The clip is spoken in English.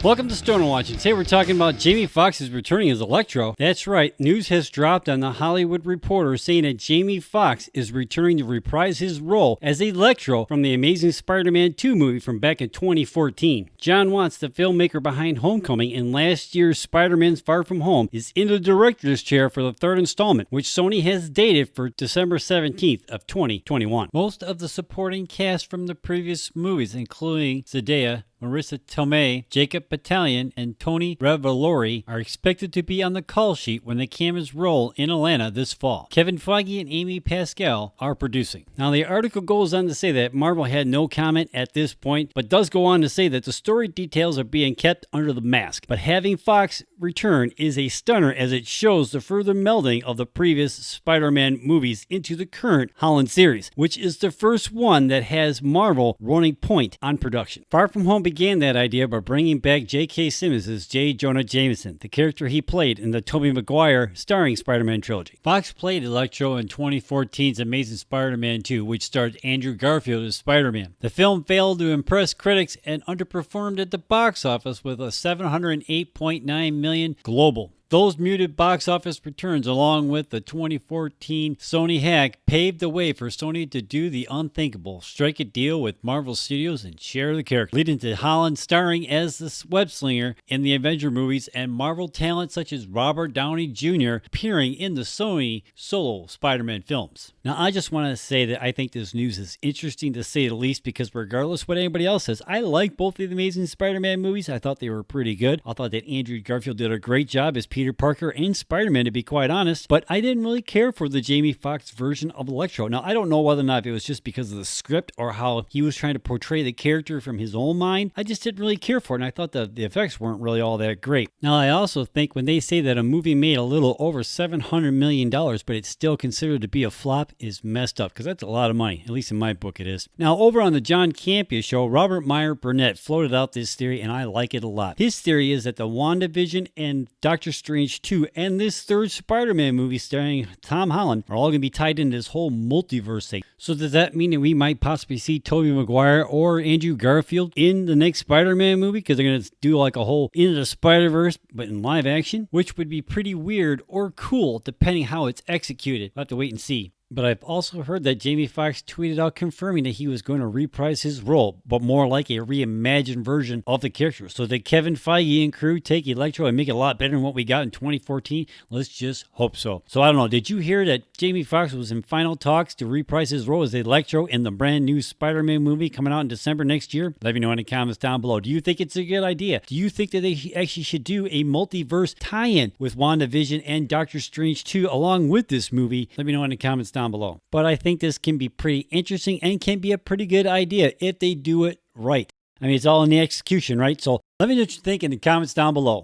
Welcome to Stoner Watching. Today we're talking about Jamie Foxx is returning as Electro. That's right, news has dropped on The Hollywood Reporter saying that Jamie Foxx is returning to reprise his role as Electro from the Amazing Spider-Man 2 movie from back in 2014. John Watts, the filmmaker behind Homecoming and last year's Spider-Man's Far From Home, is in the director's chair for the third installment, which Sony has dated for December 17th of 2021. Most of the supporting cast from the previous movies, including Zendaya, Marissa Tomei, Jacob Batalon, and Tony Revolori are expected to be on the call sheet when the cameras roll in Atlanta this fall. Kevin Feige and Amy Pascal are producing. Now, the article goes on to say that Marvel had no comment at this point, but does go on to say that the story details are being kept under the mask. But having Fox return is a stunner as it shows the further melding of the previous Spider-Man movies into the current Holland series, which is the first one that has Marvel running point on production. Far From Home began that idea by bringing back J.K. Simmons as J. Jonah Jameson, the character he played in the Tobey Maguire starring Spider-Man trilogy. Fox played Electro in 2014's Amazing Spider-Man 2, which starred Andrew Garfield as Spider-Man. The film failed to impress critics and underperformed at the box office with a $708.9 million global. Those muted box office returns, along with the 2014 Sony hack, paved the way for Sony to do the unthinkable, strike a deal with Marvel Studios and share the character, leading to Holland starring as the web-slinger in the Avenger movies and Marvel talent such as Robert Downey Jr. appearing in the Sony solo Spider-Man films. Now, I just want to say that I think this news is interesting to say the least, because regardless what anybody else says, I like both of the Amazing Spider-Man movies. I thought they were pretty good. I thought that Andrew Garfield did a great job as Peter Parker and Spider-Man, to be quite honest, but I didn't really care for the Jamie Foxx version of Electro. Now, I don't know whether or not it was just because of the script or how he was trying to portray the character from his own mind. I just didn't really care for it, and I thought the effects weren't really all that great. Now, I also think when they say that a movie made a little over $700 million, but it's still considered to be a flop, is messed up, because that's a lot of money. At least in my book it is. Now, over on the John Campea show, Robert Meyer Burnett floated out this theory, and I like it a lot. His theory is that the WandaVision and Doctor Strange 2 and this third Spider-Man movie starring Tom Holland are all going to be tied into this whole multiverse thing. So does that mean that we might possibly see Tobey Maguire or Andrew Garfield in the next Spider-Man movie? Because they're going to do like a whole Into the Spider-Verse, but in live action, which would be pretty weird or cool depending how it's executed. We'll have to wait and see. But I've also heard that Jamie Foxx tweeted out confirming that he was going to reprise his role, but more like a reimagined version of the character. So did Kevin Feige and crew take Electro and make it a lot better than what we got in 2014? Let's just hope so. So I don't know. Did you hear that Jamie Foxx was in final talks to reprise his role as Electro in the brand new Spider-Man movie coming out in December next year? Let me know in the comments down below. Do you think it's a good idea? Do you think that they actually should do a multiverse tie-in with WandaVision and Doctor Strange 2 along with this movie? Let me know in the comments down below. But I think this can be pretty interesting and can be a pretty good idea if they do it right. I mean, it's all in the execution, right? So let me know what you think in the comments down below.